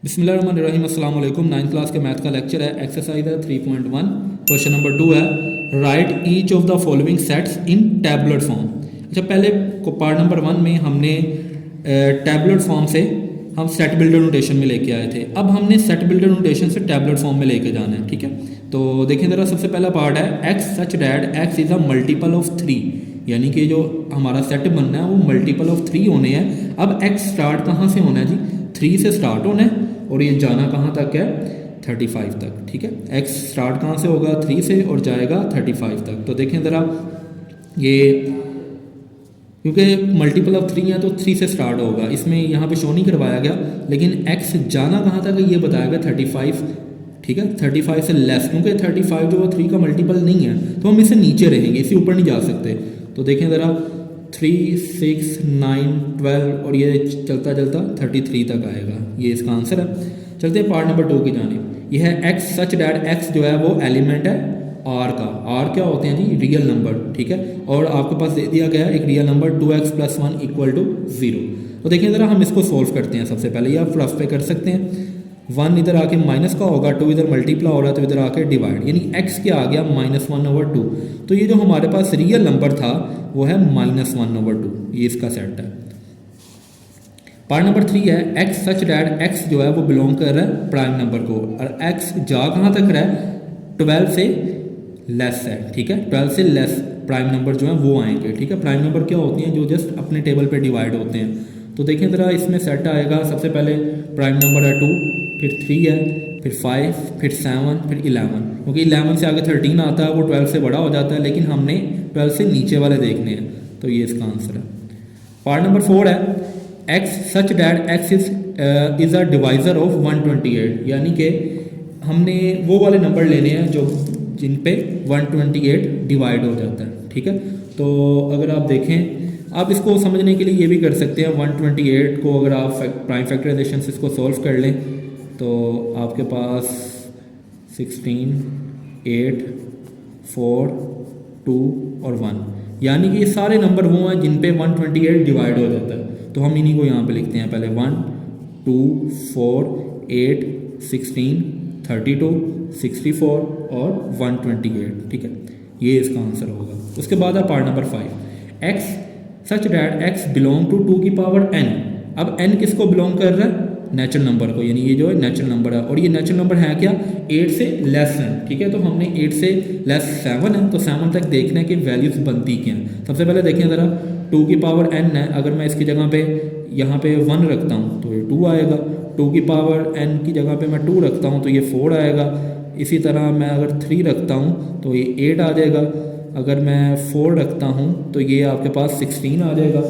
बिस्मिल्लाहिर्रहमानिर्रहीम अस्सलाम वालेकुम। 9th क्लास के मैथ का लेक्चर है। एक्सरसाइज है 3.1। क्वेश्चन नंबर 2 है right each of the following sets in tablet form. अच्छा, पहले पार्ट नंबर 1 में हमने टैबलेट फॉर्म से हम सेट बिल्डर नोटेशन में लेके आए थे। अब हमने सेट बिल्डर नोटेशन से टैबलेट फॉर्म में लेके जाना है। ठीक है, तो देखें ज़रा, सबसे पहला पार्ट है x such that x is a multiple of 3, यानी कि जो हमारा सेट बनना है वो मल्टीपल ऑफ 3 होने हैं। अब एक्स स्टार्ट कहाँ से होना है जी? 3 से स्टार्ट होना है और ये जाना कहाँ तक है? 35 तक। ठीक है, एक्स स्टार्ट कहाँ से होगा? 3 से और जाएगा 35 तक। तो देखें ज़रा, ये क्योंकि मल्टीपल ऑफ 3 है तो 3 से स्टार्ट होगा। इसमें यहाँ पे शो नहीं करवाया गया, लेकिन एक्स जाना कहाँ तक है ये बताया गया 35। ठीक है, 35 से लेस, क्योंकि 35 जो 3 का मल्टीपल नहीं है तो हम इससे नीचे रहेंगे, इससे ऊपर नहीं जा सकते। तो देखें ज़रा, 3, 6, 9, 12 और ये चलता चलता 33 तक आएगा। ये इसका आंसर है। चलते हैं पार्ट नंबर 2 की जानिब। यह है एक्स सच डैट एक्स जो है वो एलिमेंट है आर का। आर क्या होते हैं जी? Real number. ठीक है, और आपके पास दे दिया गया है एक रियल नंबर 2x + 1 = 0। तो देखिए ज़रा, हम इसको सोल्व करते हैं। सबसे पहले ये आप रफ पे कर सकते हैं। 1 इधर आके माइनस का होगा, 2 इधर मल्टीप्लाई हो रहा है तो इधर आके डिवाइड, यानी x क्या आ गया? -1/2। तो ये जो हमारे पास रियल नंबर था वो है -1/2। ये इसका सेट है। पार्ट नंबर 3 है एक्स सच डैट एक्स जो है वो बिलोंग कर रहा है प्राइम नंबर को, और एक्स जा कहाँ तक रहा है? 12 से लेस है। ठीक है, 12 से लेस प्राइम नंबर जो है वो आएंगे। ठीक है, प्राइम नंबर क्या होती हैं? जो जस्ट अपने टेबल पे डिवाइड होते हैं। तो देखें ज़रा, इसमें सेट आएगा। सबसे पहले प्राइम नंबर है 2, फिर 3 है, फिर 5, फिर 7, फिर 11। क्योंकि 11 से आगे 13 आता है, वो 12 से बड़ा हो जाता है, लेकिन हमने 12 से नीचे वाले देखने हैं। तो ये इसका आंसर है। पार्ट नंबर 4 है x such that x is a divisor of 128, यानी कि हमने वो वाले नंबर लेने हैं जो जिन पे 128 डिवाइड हो जाता है। ठीक है, तो अगर आप देखें, आप इसको समझने के लिए ये भी कर सकते हैं। 128 को अगर आप प्राइम फैक्टराइजेशन से इसको सॉल्व कर लें तो आपके पास 16, 8, 4, 2 और 1, यानी कि ये सारे नंबर वो हैं जिन पे 128 डिवाइड हो जाता है। तो हम इन्हीं को यहाँ पे लिखते हैं। पहले 1, 2, 4, 8, 16, 32, 64 और 128। ठीक है, ये इसका आंसर होगा। उसके बाद है part number 5 x such that x belong to 2 की पावर n। अब n किसको बिलोंग कर रहा है? नेचुरल नंबर को, यानी ये जो है नेचुरल नंबर है, और ये नेचुरल नंबर है क्या? 8 से लेस है। ठीक है, तो हमने 8 से लेस 7 है, तो 7 तक देखने की वैल्यूज बनती क्या हैं। सबसे पहले देखें ज़रा, 2 की पावर n है, अगर मैं इसकी जगह पे यहाँ पे 1 रखता हूँ तो ये 2 आएगा। 2 की पावर n की जगह पे मैं 2 रखता हूँ तो ये 4 आएगा। इसी तरह मैं अगर 3 रखता हूँ तो ये 8 आ जाएगा। अगर मैं 4 रखता हूँ तो ये आपके पास 16 आ जाएगा।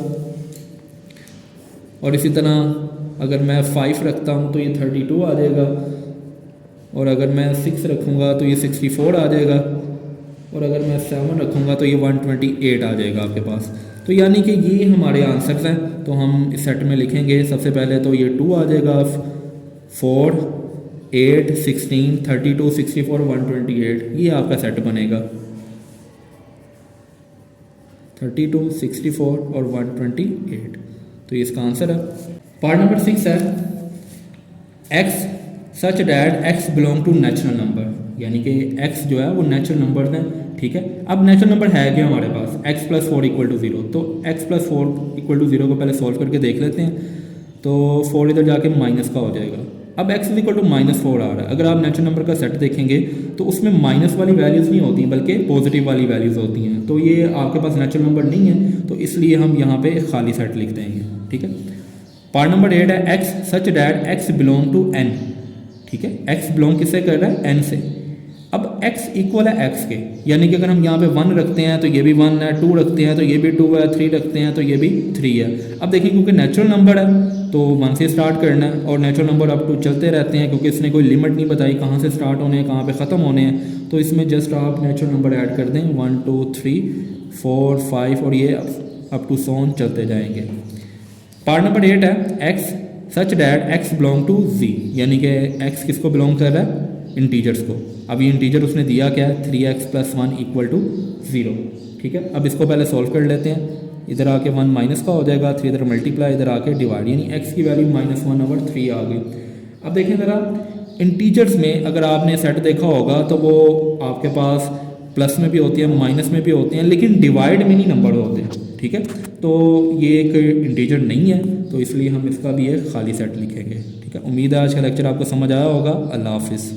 और इसी तरह अगर मैं 5 रखता हूँ तो ये 32 आ जाएगा। और अगर मैं 6 रखूँगा तो ये 64 आ जाएगा। और अगर मैं 7 रखूँगा तो ये 128 आ जाएगा आपके पास। तो यानी कि ये हमारे आंसर्स हैं। तो हम इस सेट में लिखेंगे। सबसे पहले तो ये 2 आ जाएगा, 4, 8, 16, 32, 64, 128, ये आपका सेट बनेगा। 32, 64 और 128, तो ये इसका आंसर है। पार्ट नंबर 6 है x such that x belong to natural number, यानी कि एक्स जो है वो नेचुरल नंबर है। ठीक है, अब नेचुरल नंबर है क्या हमारे पास? x + 4 = 0। तो x + 4 = 0 को पहले सॉल्व करके देख लेते हैं। तो 4 इधर जाके माइनस का हो जाएगा। अब x = -4 आ रहा है। अगर आप नेचुरल नंबर का सेट देखेंगे तो उसमें माइनस वाली वैल्यूज़ नहीं होती, बल्कि पॉजिटिव वाली वैल्यूज़ होती हैं। तो ये आपके पास नेचुरल नंबर नहीं है, तो इसलिए हम यहाँ पे खाली सेट लिख देंगे। ठीक है, पार्ट नंबर 8 है x such that x belong to n। ठीक है, x बिलोंग किससे कर रहा है? n से। अब x इक्वल है x के, यानी कि अगर हम यहाँ पे 1 रखते हैं तो ये भी 1 है, 2 रखते हैं तो ये भी 2 है, 3 रखते हैं तो ये भी 3 है। अब देखिए, क्योंकि नेचुरल नंबर है तो 1 से स्टार्ट करना है, और नेचुरल नंबर अप टू चलते रहते हैं, क्योंकि इसने कोई लिमिट नहीं बताई कहाँ से स्टार्ट होने हैं, कहाँ पे ख़त्म होने हैं। तो इसमें जस्ट आप नेचुरल नंबर ऐड कर दें, 1, 2, 3, 4, 5 और ये अप टू 7 चलते जाएंगे। पार्ट नंबर 8 है x such that x belong to z, यानी कि x किसको बिलोंग कर रहा है? इंटीजर्स को। अब ये इंटीजर उसने दिया क्या है? 3x + 1 = 0। ठीक है, अब इसको पहले सॉल्व कर लेते हैं। इधर आके 1 माइनस का हो जाएगा, 3 इधर मल्टीप्लाई, इधर आके डिवाइड, यानी x की वैल्यू -1/3 आ गई। अब देखें ज़रा, इंटीजर्स में अगर आपने सेट देखा होगा तो वो आपके पास प्लस में भी होती है, माइनस में भी होते हैं, लेकिन डिवाइड में नहीं नंबर होते हैं, ठीक है। तो ये एक इंटीजर नहीं है, तो इसलिए हम इसका भी एक खाली सेट लिखेंगे, ठीक है। उम्मीद है आज का लेक्चर आपको समझ आया होगा। अल्लाह हाफिज़।